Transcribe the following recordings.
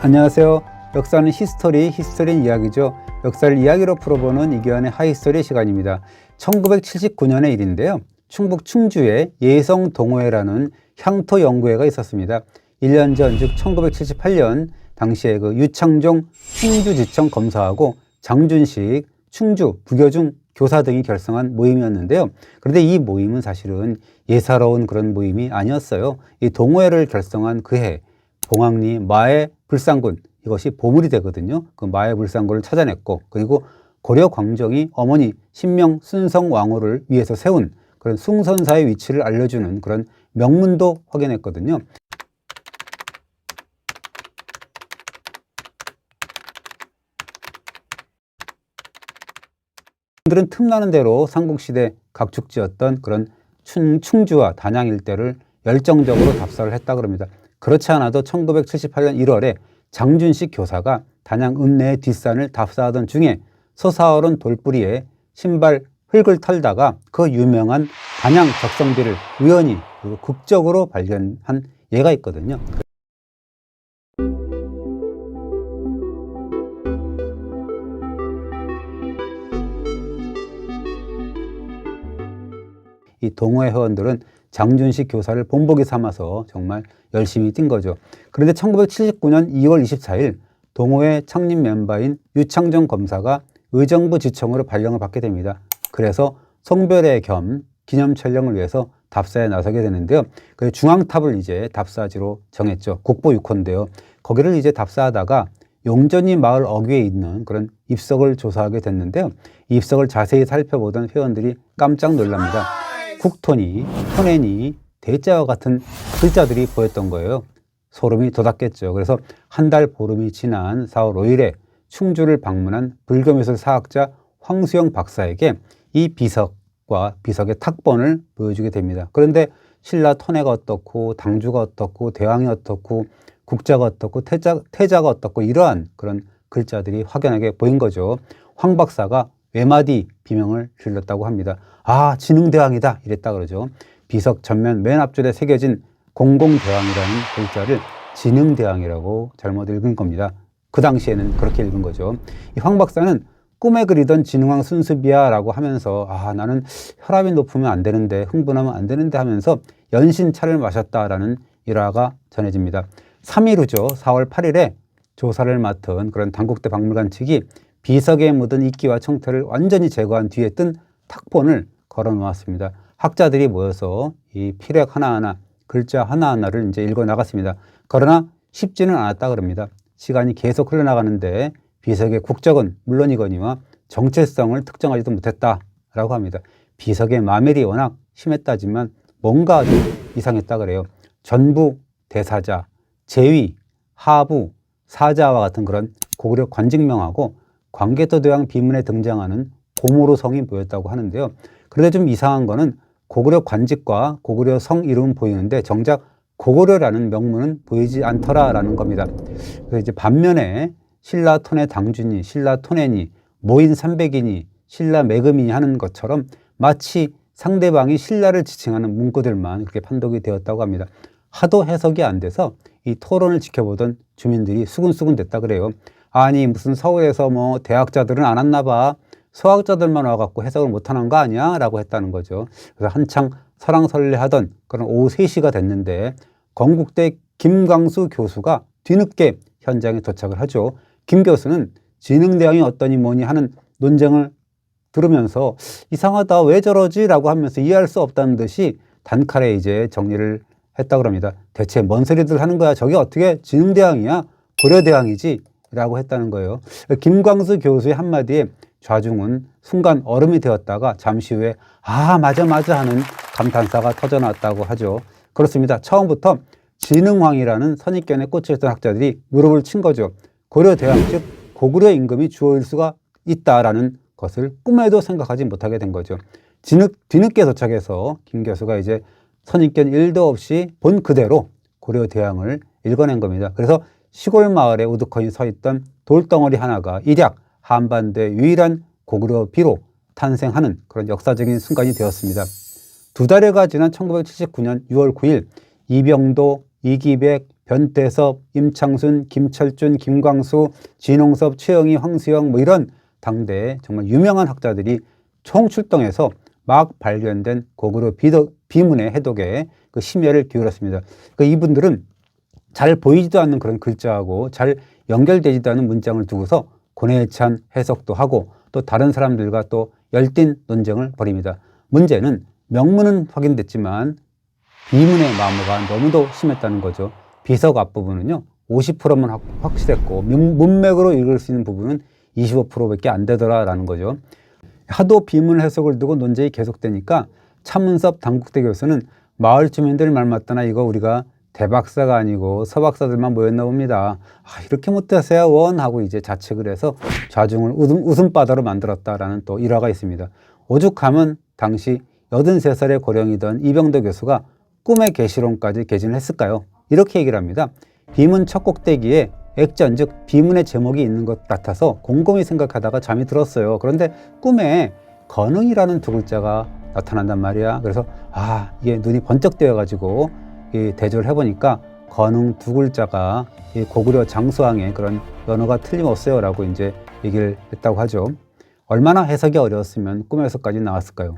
안녕하세요. 역사는 히스토리인 이야기죠. 역사를 이야기로 풀어보는 이규환의 하이스토리 시간입니다. 1979년의 일인데요. 충북 충주에 예성 동호회라는 향토 연구회가 있었습니다. 1년 전, 즉 1978년 당시에 그 유창종 충주지청 검사하고 장준식 충주 부교중 교사 등이 결성한 모임이었는데요. 그런데 이 모임은 사실은 예사로운 그런 모임이 아니었어요. 이 동호회를 결성한 그해 봉황리 마의 불상군, 이것이 보물이 되거든요. 그 마의 불상군을 찾아냈고, 그리고 고려 광정이 어머니 신명 순성 왕후를 위해서 세운 그런 숭선사의 위치를 알려주는 그런 명문도 확인했거든요. 들은 틈나는 대로 삼국시대 각축지였던 그런 충주와 단양 일대를 열정적으로 답사를 했다 그럽니다. 그렇지 않아도 1978년 1월에 장준식 교사가 단양 읍내의 뒷산을 답사하던 중에 솟아오른 돌뿌리에 신발 흙을 털다가 그 유명한 단양 적성비를 우연히 그리고 극적으로 발견한 예가 있거든요. 이 동호회 회원들은 장준식 교사를 본보기 삼아서 정말 열심히 뛴 거죠. 그런데 1979년 2월 24일 동호회 창립 멤버인 유창종 검사가 의정부 지청으로 발령을 받게 됩니다. 그래서 송별회 겸 기념 촬영을 위해서 답사에 나서게 되는데요. 그 중앙탑을 이제 답사지로 정했죠. 국보 6호인데요. 거기를 이제 답사하다가 용전이 마을 어귀에 있는 그런 입석을 조사하게 됐는데요. 이 입석을 자세히 살펴보던 회원들이 깜짝 놀랍니다. 국토니, 토네니, 대자와 같은 글자들이 보였던 거예요. 소름이 돋았겠죠. 그래서 한 달 보름이 지난 4월 5일에 충주를 방문한 불교미술 사학자 황수영 박사에게 이 비석과 비석의 탁본을 보여주게 됩니다. 그런데 신라 토네가 어떻고 당주가 어떻고 대왕이 어떻고 국자가 어떻고 태자가 어떻고 이러한 그런 글자들이 확연하게 보인 거죠. 황 박사가 외마디 비명을 질렀다고 합니다. 아, 진흥대왕이다 이랬다 그러죠. 비석 전면 맨 앞줄에 새겨진 공공대왕이라는 글자를 진흥대왕이라고 잘못 읽은 겁니다. 그 당시에는 그렇게 읽은 거죠. 이 황 박사는 꿈에 그리던 진흥왕 순습이야 라고 하면서 나는 혈압이 높으면 안 되는데 흥분하면 안 되는데 하면서 연신차를 마셨다라는 일화가 전해집니다. 3일 후죠. 4월 8일에 조사를 맡은 그런 당국대 박물관 측이 비석에 묻은 이끼와 청태를 완전히 제거한 뒤에 뜬 탁본을 걸어 놓았습니다. 학자들이 모여서 이 필약 하나하나, 글자 하나하나를 이제 읽어 나갔습니다. 그러나 쉽지는 않았다 그럽니다. 시간이 계속 흘러나가는데 비석의 국적은 물론이거니와 정체성을 특정하지도 못했다라고 합니다. 비석의 마멸이 워낙 심했다지만 뭔가 좀 이상했다 그래요. 전부 대사자, 제위, 하부, 사자와 같은 그런 고구려 관직명하고 광개토대왕 비문에 등장하는 고모로 성이 보였다고 하는데요. 그런데 좀 이상한 거는 고구려 관직과 고구려 성 이름은 보이는데 정작 고구려라는 명문은 보이지 않더라라는 겁니다. 그래서 이제 반면에 신라 토네 당준이, 신라 토네니, 모인 300인이, 신라 매금인이 하는 것처럼 마치 상대방이 신라를 지칭하는 문구들만 그렇게 판독이 되었다고 합니다. 하도 해석이 안 돼서 이 토론을 지켜보던 주민들이 수군수군 됐다 그래요. 아니 무슨 서울에서 뭐 대학자들은 안 왔나 봐. 수학자들만 와갖고 해석을 못하는 거 아니야? 라고 했다는 거죠. 그래서 한창 설왕설래하던 그런 오후 3시가 됐는데 건국대 김광수 교수가 뒤늦게 현장에 도착을 하죠. 김 교수는 진흥대왕이 어떠니 뭐니 하는 논쟁을 들으면서 이상하다 왜 저러지? 라고 하면서 이해할 수 없다는 듯이 단칼에 이제 정리를 했다 그럽니다. 대체 뭔 소리들 하는 거야? 저게 어떻게 진흥대왕이야? 고려대왕이지? 라고 했다는 거예요. 김광수 교수의 한마디에 좌중은 순간 얼음이 되었다가 잠시 후에 맞아 하는 감탄사가 터져나왔다고 하죠. 그렇습니다. 처음부터 진흥왕이라는 선입견에 꽂혀있던 학자들이 무릎을 친 거죠. 고려대왕 즉 고구려 임금이 주어질 수가 있다라는 것을 꿈에도 생각하지 못하게 된 거죠. 뒤늦게 도착해서 김 교수가 이제 선입견 1도 없이 본 그대로 고려대왕을 읽어낸 겁니다. 그래서 시골 마을에 우두커니 서 있던 돌덩어리 하나가 일약 한반도의 유일한 고구려 비로 탄생하는 그런 역사적인 순간이 되었습니다. 2달여가 지난 1979년 6월 9일 이병도, 이기백, 변태섭, 임창순, 김철준, 김광수, 진홍섭, 최영희, 황수영 뭐 이런 당대의 정말 유명한 학자들이 총출동해서 막 발견된 고구려 비문의 해독에 그 심혈을 기울였습니다. 그러니까 이분들은 잘 보이지도 않는 그런 글자하고 잘 연결되지도 않은 문장을 두고서 고뇌에 찬 해석도 하고 또 다른 사람들과 또 열띤 논쟁을 벌입니다. 문제는 명문은 확인됐지만 비문의 마모가 너무도 심했다는 거죠. 비석 앞부분은요 50%만 확실했고 문맥으로 읽을 수 있는 부분은 25%밖에 안 되더라라는 거죠. 하도 비문 해석을 두고 논쟁이 계속되니까 차문섭 당국대 교수는 마을 주민들 말 맞다나 이거 우리가 대박사가 아니고 서박사들만 모였나 봅니다. 이렇게 못해서야 원 하고 이제 자책을 해서 좌중을 웃음바다로 만들었다라는 또 일화가 있습니다. 오죽하면 당시 83살의 고령이던 이병도 교수가 꿈의 계시론까지 개진을 했을까요? 이렇게 얘기를 합니다. 비문 첫 꼭대기에 액전, 즉 비문의 제목이 있는 것 같아서 곰곰이 생각하다가 잠이 들었어요. 그런데 꿈에 건흥이라는 두 글자가 나타난단 말이야. 그래서 이게 눈이 번쩍 뜨여가지고 대조를 해보니까 건흥 두 글자가 고구려 장수왕의 그런 연어가 틀림없어요 라고 이제 얘기를 했다고 하죠. 얼마나 해석이 어려웠으면 꿈에서까지 나왔을까요?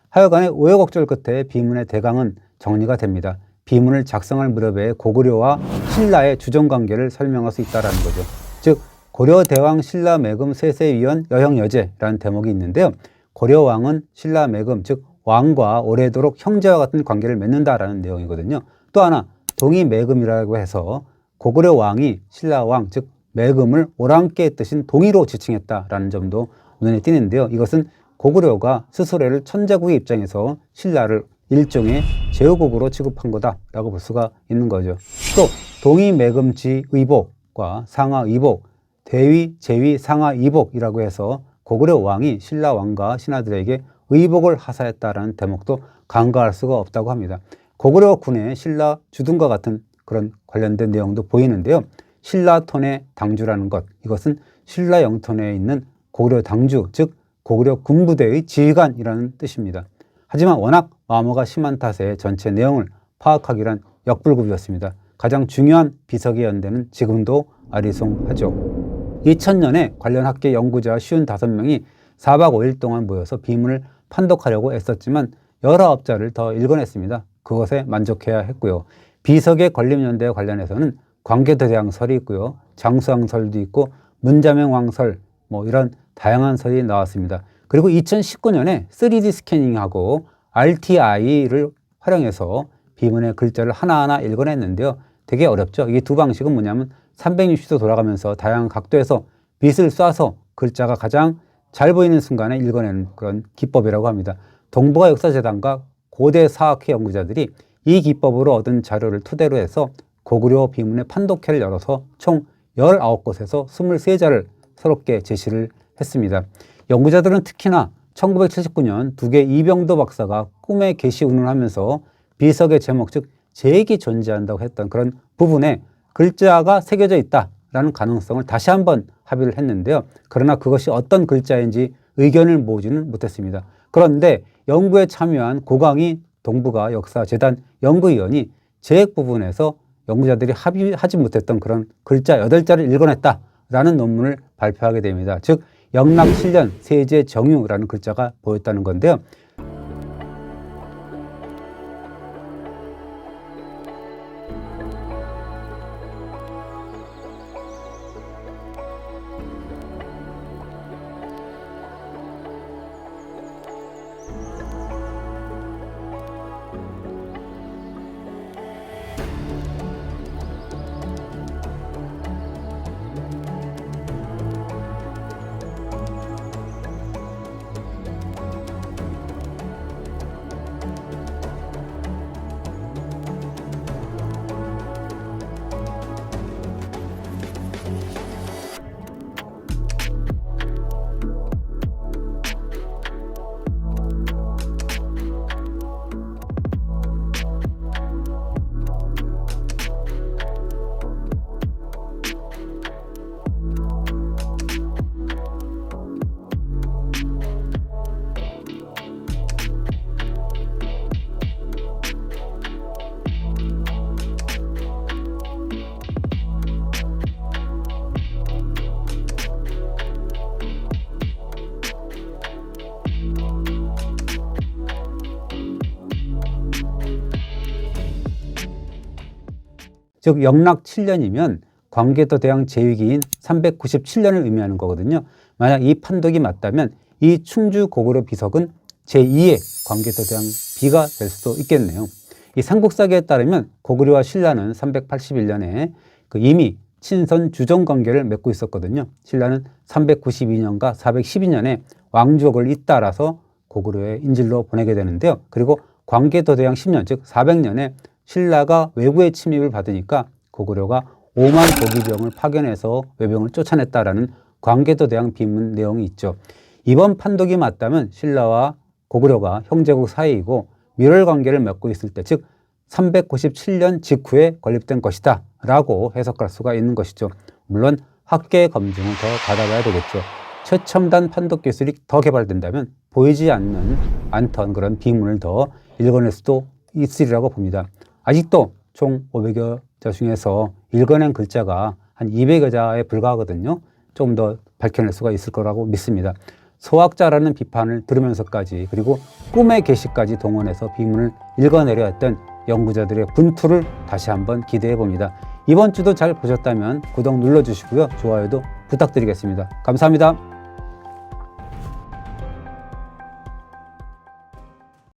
하여간에 우여곡절 끝에 비문의 대강은 정리가 됩니다. 비문을 작성할 무렵에 고구려와 신라의 주정관계를 설명할 수 있다는 거죠. 즉 고려대왕 신라매금 세세위원 여형여제라는 대목이 있는데요. 고려왕은 신라매금 즉 왕과 오래도록 형제와 같은 관계를 맺는다라는 내용이거든요. 또 하나 동의매금이라고 해서 고구려 왕이 신라왕 즉 매금을 오랑캐 뜻인 동의로 지칭했다라는 점도 눈에 띄는데요. 이것은 고구려가 스스로를 천자국의 입장에서 신라를 일종의 제후국으로 취급한 거다라고 볼 수가 있는 거죠. 또 동의매금지 의복과 상하의복, 대위, 제위, 상하의복이라고 해서 고구려 왕이 신라 왕과 신하들에게 의복을 하사했다라는 대목도 간과할 수가 없다고 합니다. 고구려 군의 신라 주둔과 같은 그런 관련된 내용도 보이는데요. 신라톤의 당주라는 것, 이것은 신라 영토내에 있는 고구려 당주, 즉 고구려 군부대의 지휘관이라는 뜻입니다. 하지만 워낙 마모가 심한 탓에 전체 내용을 파악하기란 역불급이었습니다. 가장 중요한 비석의 연대는 지금도 아리송하죠. 2000년에 관련 학계 연구자 55명이 4박 5일 동안 모여서 비문을 판독하려고 애썼지만 19자를 더 읽어냈습니다. 그것에 만족해야 했고요. 비석의 건립연대에 관련해서는 광개토대왕설이 있고요. 장수왕설도 있고 문자명왕설 뭐 이런 다양한 설이 나왔습니다. 그리고 2019년에 3D 스캐닝하고 RTI를 활용해서 비문의 글자를 하나하나 읽어냈는데요. 되게 어렵죠. 이게 두 방식은 뭐냐면 360도 돌아가면서 다양한 각도에서 빛을 쏴서 글자가 가장 잘 보이는 순간에 읽어내는 그런 기법이라고 합니다. 동북아 역사재단과 고대 사학회 연구자들이 이 기법으로 얻은 자료를 토대로 해서 고구려 비문의 판독회를 열어서 총 19곳에서 23자를 새롭게 제시를 했습니다. 연구자들은 특히나 1979년 두개 이병도 박사가 꿈의 계시 운운을 하면서 비석의 제목, 즉 제액이 존재한다고 했던 그런 부분에 글자가 새겨져 있다라는 가능성을 다시 한번 합의를 했는데요. 그러나 그것이 어떤 글자인지 의견을 모으지는 못했습니다. 그런데 연구에 참여한 고강희 동북아 역사재단 연구위원이 제액 부분에서 연구자들이 합의하지 못했던 그런 글자 8자를 읽어냈다라는 논문을 발표하게 됩니다. 즉 영락 7년 세제 정유라는 글자가 보였다는 건데요. 즉 영락 7년이면 광개토대왕 제위기인 397년을 의미하는 거거든요. 만약 이 판독이 맞다면 이 충주 고구려 비석은 제2의 광개토대왕 비가 될 수도 있겠네요. 이 삼국사기에 따르면 고구려와 신라는 381년에 이미 친선 주종 관계를 맺고 있었거든요. 신라는 392년과 412년에 왕족을 잇따라서 고구려에 인질로 보내게 되는데요. 그리고 광개토대왕 10년, 즉 400년에 신라가 외부의 침입을 받으니까 고구려가 5만 도기병을 파견해서 외병을 쫓아냈다라는 광개토대왕 비문 내용이 있죠. 이번 판독이 맞다면 신라와 고구려가 형제국 사이이고 밀월 관계를 맺고 있을 때, 즉 397년 직후에 건립된 것이다 라고 해석할 수가 있는 것이죠. 물론 학계 검증을 더 받아봐야 되겠죠. 최첨단 판독 기술이 더 개발된다면 보이지 않던 그런 비문을 더 읽어낼 수도 있으리라고 봅니다. 아직도 총 500여 자 중에서 읽어낸 글자가 한 200여 자에 불과하거든요. 좀 더 밝혀낼 수가 있을 거라고 믿습니다. 소학자라는 비판을 들으면서까지, 그리고 꿈의 계시까지 동원해서 비문을 읽어내려 했던 연구자들의 분투를 다시 한번 기대해 봅니다. 이번 주도 잘 보셨다면 구독 눌러주시고요. 좋아요도 부탁드리겠습니다. 감사합니다.